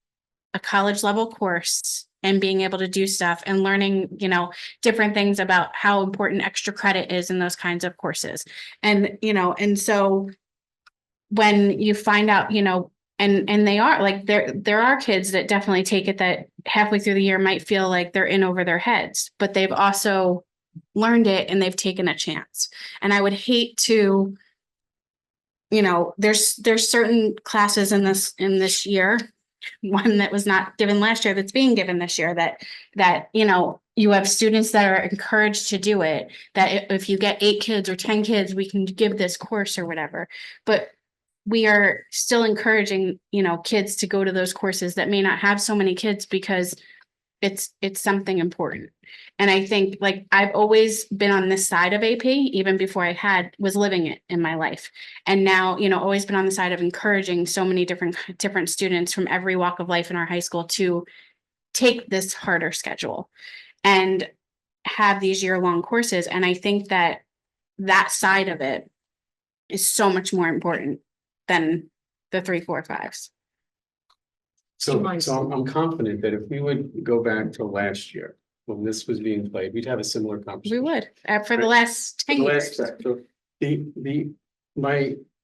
a college level course and being able to do stuff and learning, you know, different things about how important extra credit is in those kinds of courses. And, you know, and so when you find out, you know, and they are like, there are kids that definitely take it that halfway through the year might feel like they're in over their heads, but they've also learned it and they've taken a chance. And I would hate to, you know, there's certain classes in this year, one that was not given last year that's being given this year, that, you know, you have students that are encouraged to do it, that if you get 8 kids or 10 kids, we can give this course or whatever. But we are still encouraging, you know, kids to go to those courses that may not have so many kids because it's something important. And I think, like, I've always been on this side of AP, even before I was living it in my life. And now, you know, always been on the side of encouraging so many different students from every walk of life in our high school to take this harder schedule and have these year-long courses. And I think that side of it is so much more important than the 3, 4, 5s. So I'm confident that if we would go back to last year, when this was being played, we'd have a similar We conversation. would, for the last 10 years. So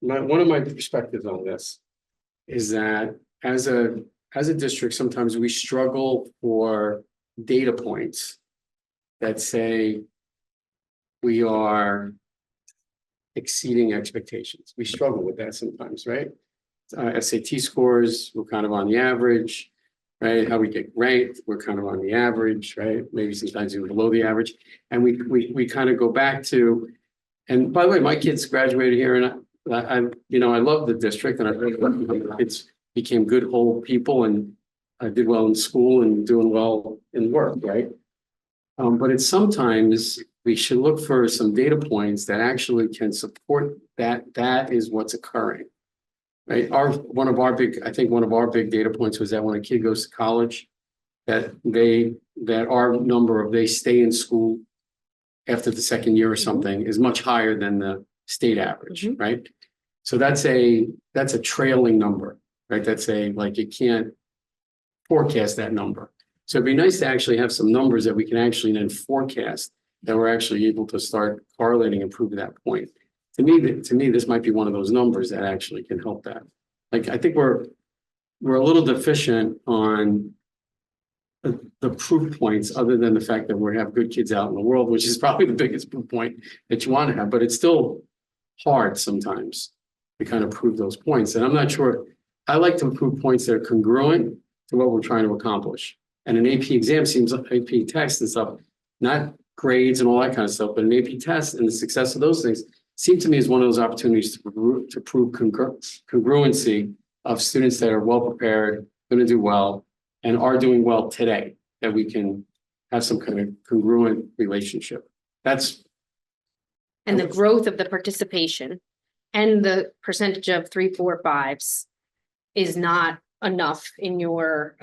one of my perspectives on this is that as a district, sometimes we struggle for data points that say we are exceeding expectations. We struggle with that sometimes, right? SAT scores, we're kind of on the average, right? How we get ranked, we're kind of on the average, right? Maybe sometimes even below the average. And we kind of go back to, and by the way, my kids graduated here, and I you know, I love the district, and I really love the kids became good whole people and did well in school and doing well in work, right? But it's sometimes we should look for some data points that actually can support that is what's occurring. Right, one of our big data points was that when a kid goes to college, that our number of they stay in school after the second year or something is much higher than the state average, right? So that's a trailing number, right? That's like you can't forecast that number. So it'd be nice to actually have some numbers that we can actually then forecast that we're actually able to start correlating and prove that point. To me, this might be one of those numbers that actually can help that. Like, I think we're a little deficient on the proof points, other than the fact that we have good kids out in the world, which is probably the biggest proof point that you want to have, but it's still hard sometimes to kind of prove those points. And I'm not sure, I like to prove points that are congruent to what we're trying to accomplish. And an AP exam seems like AP text and stuff, not grades and all that kind of stuff, but an AP test and the success of those things seem to me is one of those opportunities to prove congruency of students that are well prepared, going to do well, and are doing well today, that we can have some kind of congruent relationship. And the growth of the participation and the percentage of 3, 4, 5s is not enough in your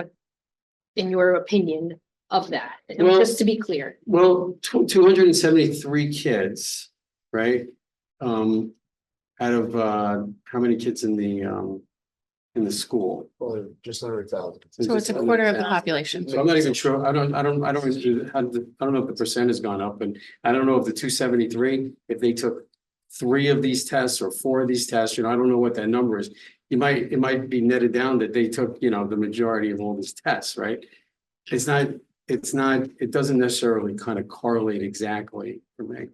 opinion of that. Well, just to be clear. Well, 273 kids, right? Out of how many kids in the school? Well, just under 1,000. So it's a quarter of the population. So I'm not even sure. I don't know if the percent has gone up, and I don't know if the 273, if they took 3 of these tests or 4 of these tests, I don't know what that number is. It might be netted down that they took, the majority of all these tests, right? It doesn't necessarily kind of correlate exactly for me.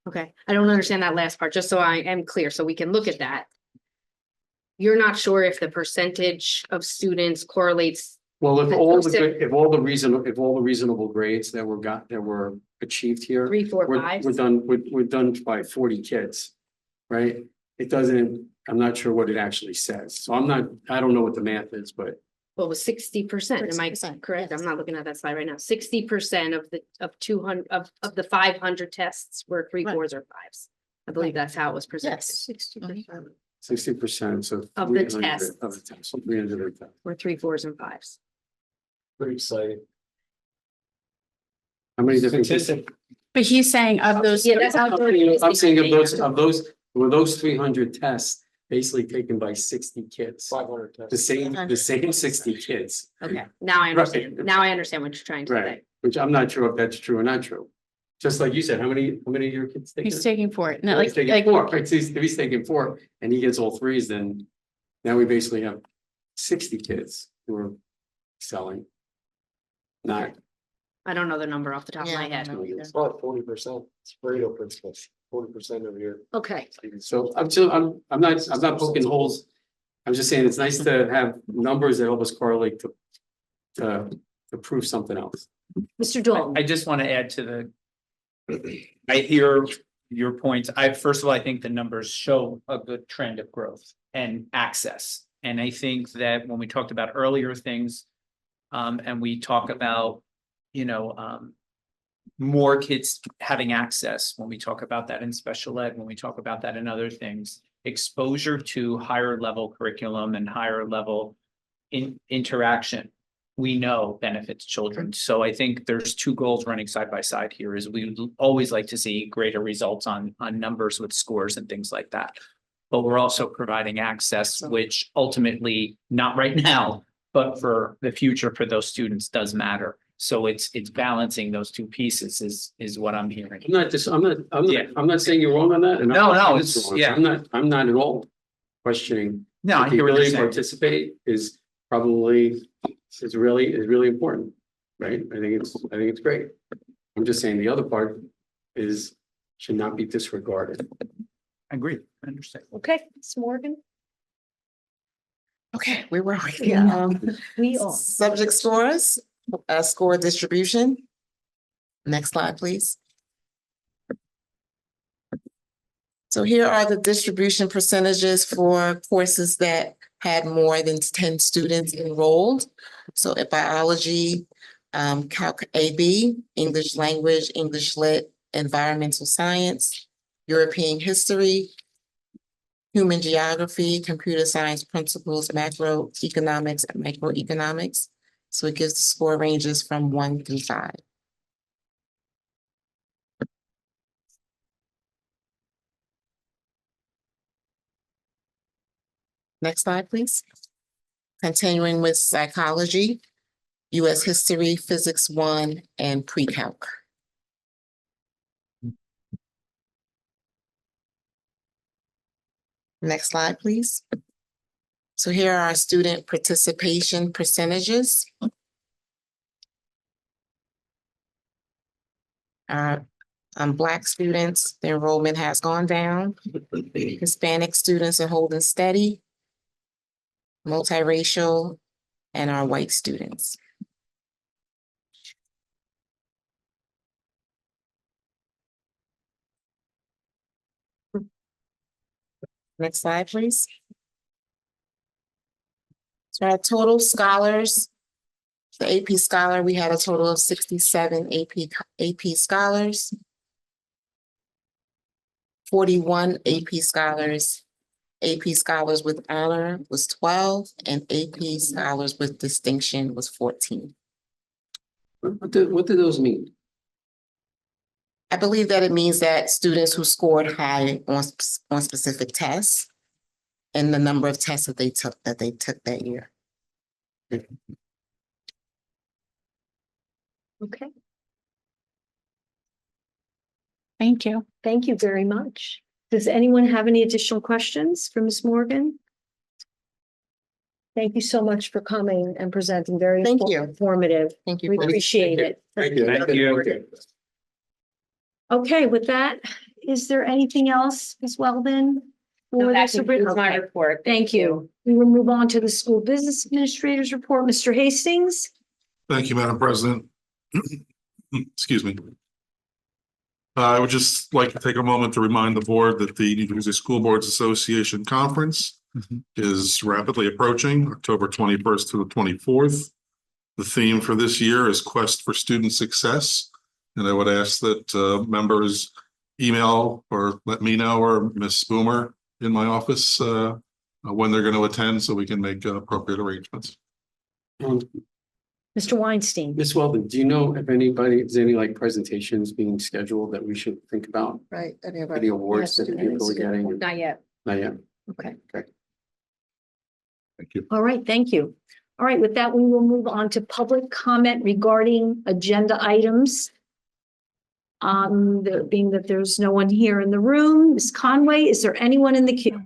Okay, I don't understand that last part, just so I am clear, so we can look at that. You're not sure if the percentage of students correlates. Well, if The all percent- the reasonable grades that were achieved here, 3, 4, we're 5s. we're done by 40 kids, right? It doesn't, I'm not sure what it actually says. So I don't know what the math is, but Well, it was 60%. Am I 60%, correct? yes. I'm not looking at that slide right now. 60% of 200 of the 500 tests were 3, Right. 4s or 5s. I believe that's how it was presented. Yes. 60%. 60%, so Of the 300 tests. of the tests, so 300 of the tests. Were 3, 4s and 5s. Pretty exciting. How many different kids? But he's saying of those. Yeah, that's how. I'm saying were those 300 tests basically taken by 60 kids? 500 tests. The same 60 kids, Okay, now I understand. Now I understand what you're trying to right? say. Which I'm not sure if that's true or not true. Just like you said, how many of your kids take it? He's taking 4. No, He's taking like, 4, right? So if he's taking 4 and he gets all threes, then now we basically have 60 kids who are selling. Not, I don't know the number off the top of my Yeah, head. I don't know either. It's about 40%. It's Pareto principle, 40% of your. Okay, so I'm not poking holes. I'm just saying it's nice to have numbers that help us correlate to prove something else. Mr. Dalton. I just want to add to I hear your points. First of all, I think the numbers show a good trend of growth and access. And I think that when we talked about earlier things, and we talk about, more kids having access, when we talk about that in special ed, when we talk about that in other things, exposure to higher level curriculum and higher level interaction, we know benefits children. So I think there's 2 goals running side by side here is we would always like to see greater results on numbers with scores and things like that. But we're also providing access, which ultimately, not right now, but for the future for those students does matter. So it's balancing those 2 pieces is what I'm hearing. I'm not saying you're wrong on that. And No, I'm no, not it's- wrong. yeah. I'm not at all questioning. No, I The hear what you're ability to saying. participate is probably, is really important, right? I think it's great. I'm just saying the other part should not be disregarded. I agree. I understand. Okay, Ms. Morgan. Okay, where were we? Yeah. We are. Subject scores, score distribution. Next slide, please. So here are the distribution percentages for courses that had more than 10 students enrolled. So at biology, Calc AB, English language, English lit, environmental science, European history, human geography, computer science principles, macroeconomics, and microeconomics. So it gives the score ranges from 1 through 5. Next slide, please. Continuing with psychology, US history, physics 1, and pre-calc. Next slide, please. So here are our student participation percentages. Black students, the enrollment has gone down. Hispanic students are holding steady. Multiracial, and our white students. Next slide, please. So our total scholars, the AP Scholar, we had a total of 67 AP Scholars. 41 AP Scholars. AP Scholars with honor was 12, and AP Scholars with distinction was 14. What do those mean? I believe that it means that students who scored high on specific tests and the number of tests that they took that year. Okay, thank you. thank you very much. Does anyone have any additional questions for Ms. Morgan? Thank you so much for coming and presenting. Very Thank you. informative. Thank you. We for- appreciate it. Thank you. Thank you. Okay, with that, is there anything else, Ms. Weldon? No, for that this? concludes my Okay, report. thank you. We will move on to the school business administrator's report. Mr. Hastings? Thank you, Madam President. Excuse me. I would just like to take a moment to remind the board that the New Jersey School Boards Association Conference is rapidly approaching, October 21st to the 24th. The theme for this year is Quest for Student Success. And I would ask that members email or let me know or Ms. Boomer in my office when they're going to attend so we can make appropriate arrangements. Mr. Weinstein. Ms. Weldon, do you know if is any like presentations being scheduled that we should think about? Right. Any awards that people are getting? Not yet. Not yet. Okay. Okay. Thank you. All right, thank you. All right, with that, we will move on to public comment regarding agenda items. There being that there's no one here in the room, Ms. Conway, is there anyone in the queue?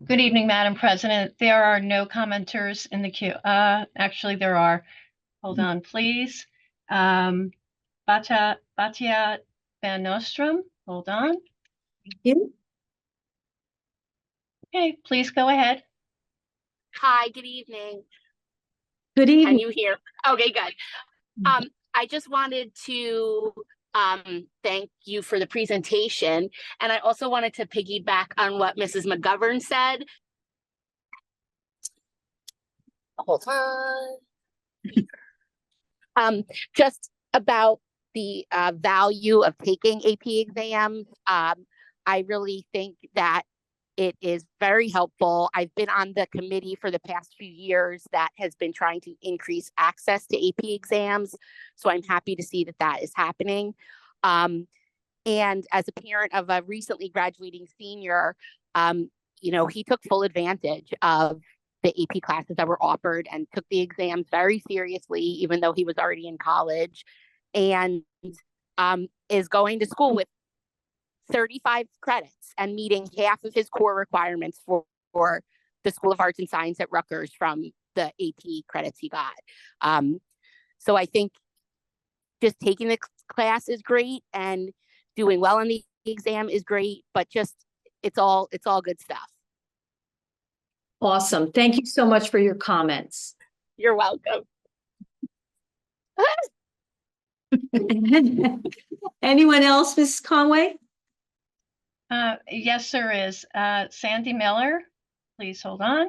Good evening, Madam President. There are no commenters in the queue. Actually, there are. Hold on, please. Batia Van Nostrum, hold on. Thank you. Okay, please go ahead. Hi, good evening. Good Can evening. you hear? Okay, good. I just wanted to thank you for the presentation. And I also wanted to piggyback on what Mrs. McGovern said. Hold on. Just about the value of taking AP exams. I really think that it is very helpful. I've been on the committee for the past few years that has been trying to increase access to AP exams. So I'm happy to see that that is happening. And as a parent of a recently graduating senior, you know, he took full advantage of the AP classes that were offered and took the exams very seriously, even though he was already in college, and is going to school with 35 credits and meeting half of his core requirements for the School of Arts and Science at Rutgers from the AP credits he got. So I think just taking the class is great and doing well on the exam is great, but just it's all good stuff. Awesome. Thank you so much for your comments. You're welcome. Anyone else, Mrs. Conway? Yes, there is. Sandy Miller, please hold on.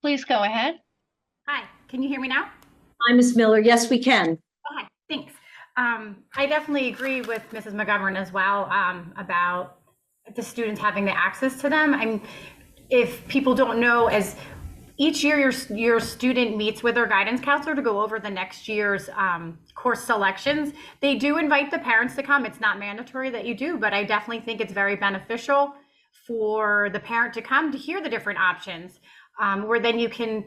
Please go ahead. Hi, can you hear me now? Hi, Ms. Miller. Yes, we can. Okay, thanks. I definitely agree with Mrs. McGovern as well about the students having the access to them. And if people don't know, as each year your student meets with their guidance counselor to go over the next year's course selections, they do invite the parents to come. It's not mandatory that you do, but I definitely think it's very beneficial for the parent to come to hear the different options, where then you can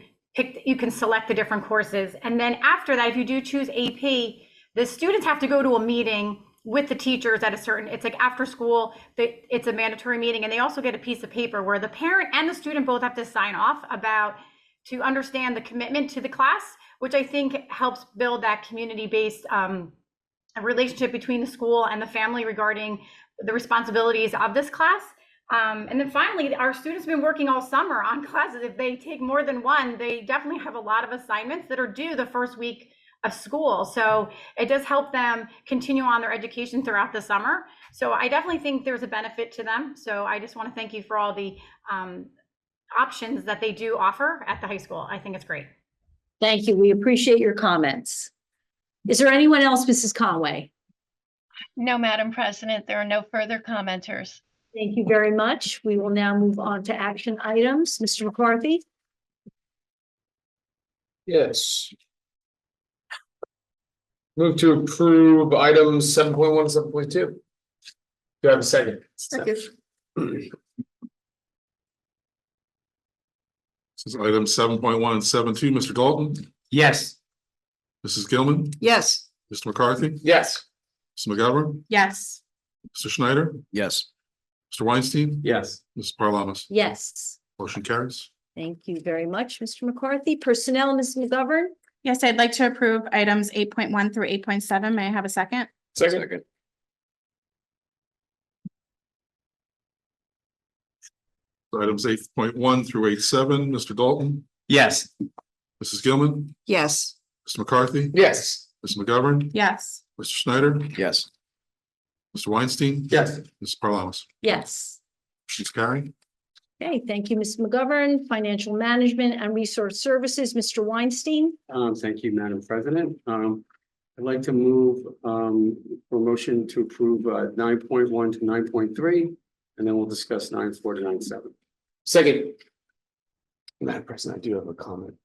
select the different courses. And then after that, if you do choose AP, the students have to go to a meeting with the teachers at it's like after school, it's a mandatory meeting. And they also get a piece of paper where the parent and the student both have to sign off to understand the commitment to the class, which I think helps build that community-based relationship between the school and the family regarding the responsibilities of this class. And then finally, our students have been working all summer on classes. If they take more than one, they definitely have a lot of assignments that are due the first week of school. So it does help them continue on their education throughout the summer. So I definitely think there's a benefit to them. So I just want to thank you for all the options that they do offer at the high school. I think it's great. Thank you. We appreciate your comments. Is there anyone else, Mrs. Conway? No, Madam President, there are no further commenters. Thank you very much. We will now move on to action items. Mr. McCarthy? Yes. Move to approve items 7.1 and 7.2. Do I have a second? Second. This is item 7.1 and 7.2. Mr. Dalton, Yes. Mrs. Gilman, Yes. Mr. McCarthy, Yes. Ms. McGovern, Yes. Mr. Schneider, Yes. Mr. Weinstein, Yes. Mrs. Parliamus. Yes. Motion carries. Thank you very much, Mr. McCarthy. Personnel, Ms. McGovern? Yes, I'd like to approve items 8.1 through 8.7. May I have a second? Second. Items 8.1 through 8.7. Mr. Dalton, Yes. Mrs. Gilman, Yes. Mr. McCarthy, Yes. Ms. McGovern, Yes. Mr. Schneider, Yes. Mr. Weinstein. Yes. Mrs. Parliamus. Yes. Motion's carried. Okay, thank you, Ms. McGovern. Financial Management and Resource Services, Mr. Weinstein? Thank you, Madam President. I'd like to move for motion to approve 9.1 to 9.3, and then we'll discuss 9.4 to 9.7. Second. Madam President, I do have a comment.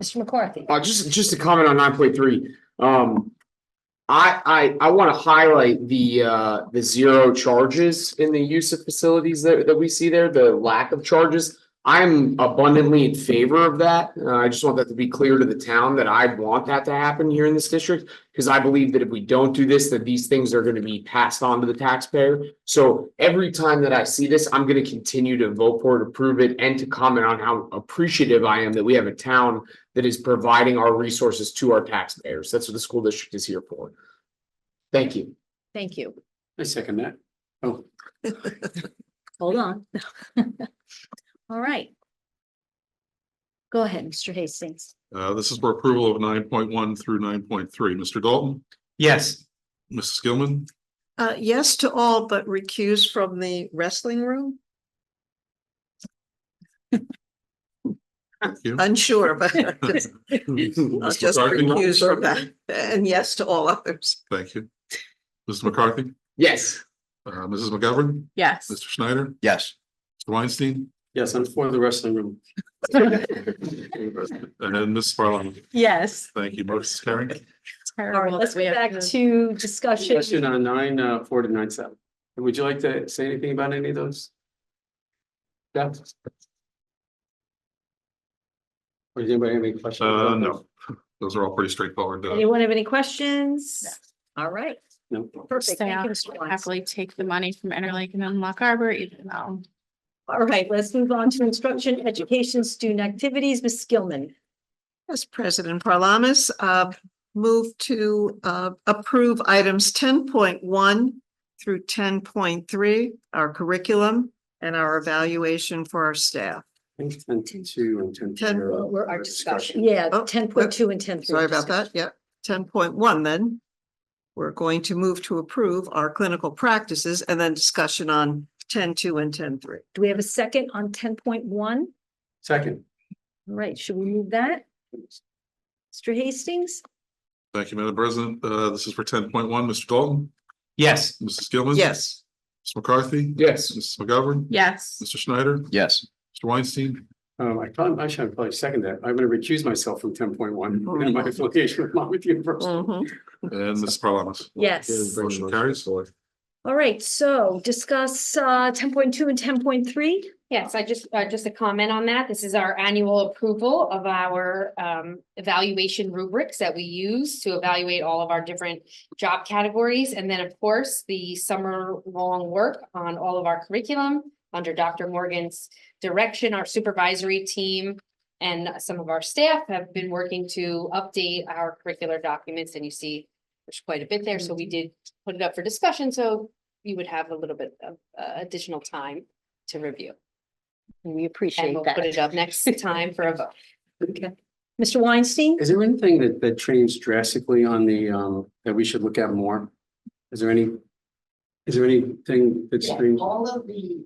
Mr. McCarthy. Just a comment on 9.3. I want to highlight the zero charges in the use of facilities that we see there, the lack of charges. I'm abundantly in favor of that. I just want that to be clear to the town that I want that to happen here in this district, because I believe that if we don't do this, that these things are going to be passed on to the taxpayer. So every time that I see this, I'm going to continue to vote for it, approve it, and to comment on how appreciative I am that we have a town that is providing our resources to our taxpayers. That's what the school district is here for. Thank you. Thank you. I second that. Oh, Hold on. All right. Go ahead, Mr. Hastings. This is for approval of 9.1 through 9.3. Mr. Dalton, Yes. Mrs. Gilman, Yes to all, but recuse from the wrestling room? thank you. Unsure, but I'll just McCarthy? recuse from that. And yes to all others. Thank you. Mr. McCarthy, Yes. Mrs. McGovern, Yes. Mr. Schneider, Yes. Mr. Weinstein, yes, I'm for the wrestling room. and then Mrs. Farland. Yes. Thank you. Motion is carried. All right, let's go back to discussion. Question on 9.4 to 9.7. Would you like to say anything about any of those? Yeah. Or does anybody have any questions? No, those are all pretty straightforward. Anyone have any questions? All right, No. perfect. Stay Thank you, out, Mr. Weinstein. happily take the money from Interlake and then Lock Harbor, even though. All right, let's move on to instruction, education, student activities. Ms. Gilman. As President Parlamis, move to approve items 10.1 through 10.3, our curriculum and our evaluation for our staff. I think 10.2 and 10.3. 10 are Our discussion. Yeah, Oh, 10.2 and 10.3. Sorry about that. Yeah, 10.1 then. We're going to move to approve our clinical practices and then discussion on 10.2 and 10.3. Do we have a second on 10.1? All Second. right, should we move that? Mr. Hastings? Thank you, Madam President. This is for 10.1. Mr. Dalton, Yes. Mrs. Gilman. Yes. Mr. McCarthy. Yes. Mrs. McGovern, Yes. Mr. Schneider, Yes. Mr. Weinstein, I should probably second that. I'm going to recuse myself from 10.1 in my affiliation with Monmouth University. Mhm. and Mrs. Parlamas. Yes. Motion carries. All right, so discuss 10.2 and 10.3. Yes, I just a comment on that. This is our annual approval of our evaluation rubrics that we use to evaluate all of our different job categories. And then, of course, the summer long work on all of our curriculum under Dr. Morgan's direction. Our supervisory team and some of our staff have been working to update our curricular documents, and you see there's quite a bit there. So we did put it up for discussion, so you would have a little bit of additional time to review. We And appreciate we'll put that. it up next time for a vote. Okay. Mr. Weinstein? Is there anything that changed drastically on the, that we should look at more? Is there anything that's Yeah, changed? all of the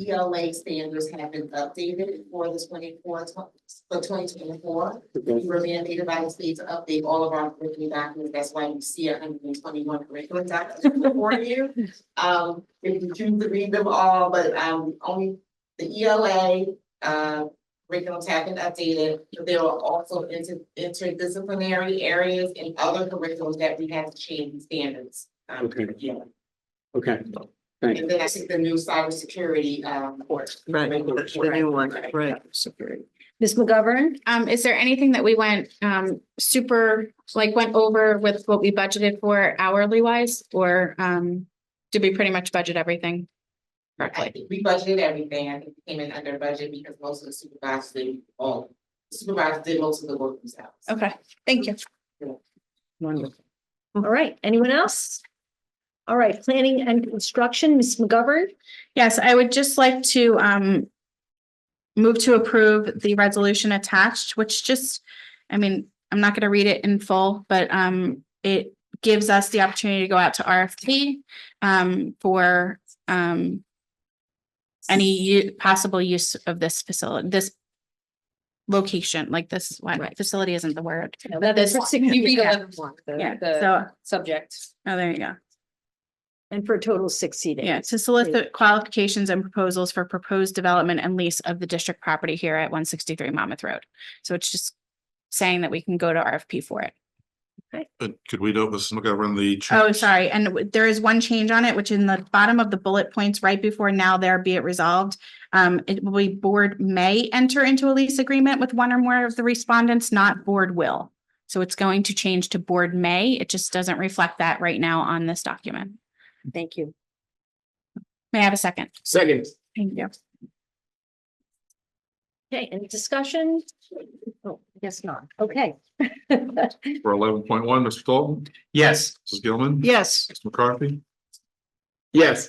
ELA standards have been updated for the 2024. We were mandated by the state to update all of our curriculum documents. That's why you see 121 curriculum documents before you. If you choose to read them all, but only the ELA curriculums have been updated. But there are also interdisciplinary areas and other curriculums that we have to change the standards. Okay. Yeah. Okay, thank you. And then I think the new cybersecurity course. Right, that's the new one, right. Ms. McGovern? Is there anything that we went went over with what we budgeted for hourly wise, or did we pretty much budget everything I correctly? think we budgeted everything. I think we came in under budget because most of the supervisors did most of the work themselves. Okay, thank you. Wonderful. All right, anyone else? All right, planning and construction, Ms. McGovern? Yes, I would just like to move to approve the resolution attached, which just, I mean, I'm not gonna read it in full, but it gives us the opportunity to go out to RFP for any possible use of this facility, this location, like this one, Right. facility isn't the word. No, But that's this- for You read Yeah. 11.1, Yeah, the so, subject. oh, there you go. And for a total of 60 days. Yeah, to solicit qualifications and proposals for proposed development and lease of the district property here at 163 Monmouth Road. So it's just saying that we can go to RFP for it. But could we note, Mrs. McGovern, the? Oh, sorry, and there is one change on it, which in the bottom of the bullet points, right before now there be it resolved. It will be board may enter into a lease agreement with one or more of the respondents, not board will. So it's going to change to board may. It just doesn't reflect that right now on this document. Thank you. May I have a second? Second, Thank you. Okay, any discussion? Oh, I guess not. Okay. For 11.1, Mr. Dalton, Yes. Mrs. Gilman. Yes, Mr. McCarthy, yes.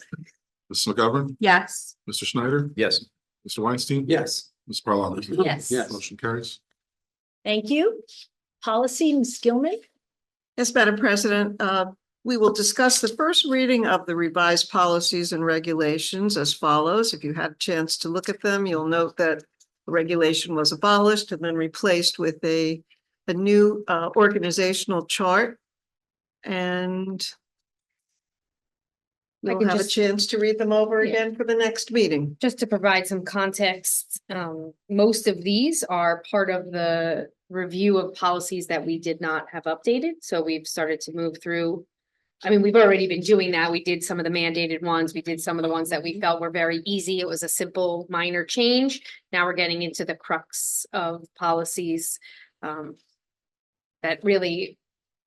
Mrs. McGovern, Yes. Mr. Schneider, Yes. Mr. Weinstein. Yes. Ms. Parlour. Yes. Yes. Motion carries. Thank you. Policy, Ms. Gilman. yes, Madam President, we will discuss the first reading of the revised policies and regulations as follows. If you had a chance to look at them, you'll note that the regulation was abolished and then replaced with a new organizational chart. And I we'll can have a just- chance to read them over Yeah. again for the next meeting. Just to provide some context, most of these are part of the review of policies that we did not have updated. So we've started to move through. I mean, we've already been doing that. We did some of the mandated ones. We did some of the ones that we felt were very easy. It was a simple minor change. Now we're getting into the crux of policies. That really,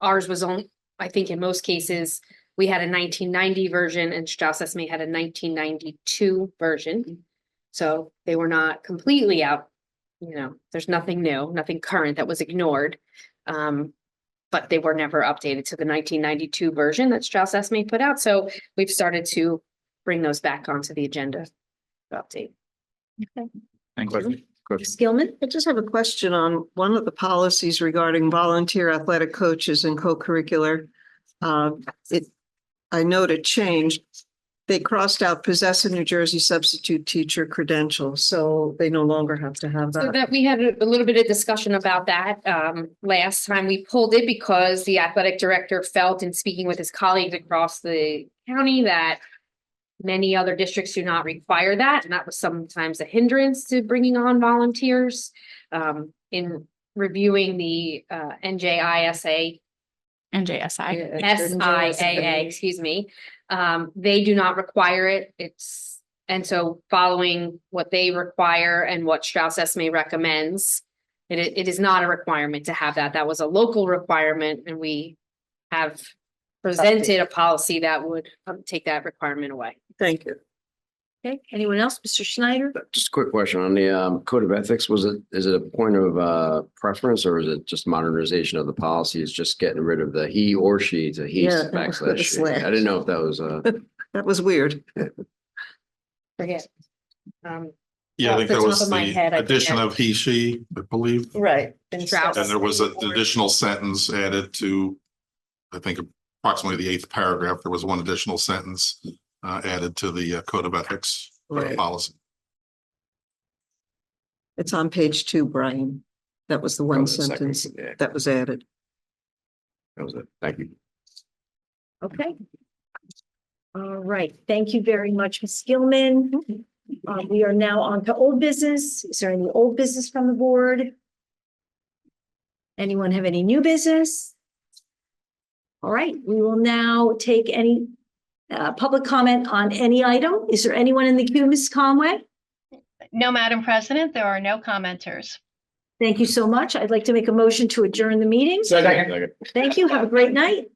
ours was on, I think in most cases, we had a 1990 version and Strauss Esme had a 1992 version. So they were not completely out, there's nothing new, nothing current that was ignored. But they were never updated to the 1992 version that Strauss Esme put out. So we've started to bring those back onto the agenda to update. Thank you. Ms. Gilman. I just have a question on one of the policies regarding volunteer athletic coaches and co-curricular. I noted changed. They crossed out possess a New Jersey substitute teacher credential, so they no longer have to have So that. that we had a little bit of discussion about that last time we pulled it because the athletic director felt in speaking with his colleagues across the county that many other districts do not require that, and that was sometimes a hindrance to bringing on volunteers. In reviewing the NJISA NJSI. SIAA, excuse me. They do not require it. And so following what they require and what Strauss Esme recommends, it is not a requirement to have that. That was a local requirement and we have presented a policy that would take that requirement away. Thank you. Okay, anyone else? Mr. Schneider? Just a quick question on the code of ethics. Is it a point of preference or is it just modernization of the policy? Is just getting rid of the he or she to he Yeah, backslash she? slash. I didn't know if that was That was weird. Forget. Yeah, I think Off the that top was of my the head, I think addition that- of he, she, I believe. Right. Strauss. And there was an additional sentence added to, I think approximately the 8th paragraph. There was one additional sentence added to the code of ethics Right. policy. It's on page 2, Brian. That was the one was the second, sentence yeah. that was added. that was it. Thank you. Okay. All right, thank you very much, Ms. Gilman. We are now on to old business. Is there any old business from the board? Anyone have any new business? All right, we will now take any public comment on any item. Is there anyone in the queue, Ms. Conway? No, Madam President, there are no commenters. Thank you so much. I'd like to make a motion to adjourn the meeting. Second. Thank you. Have a great night.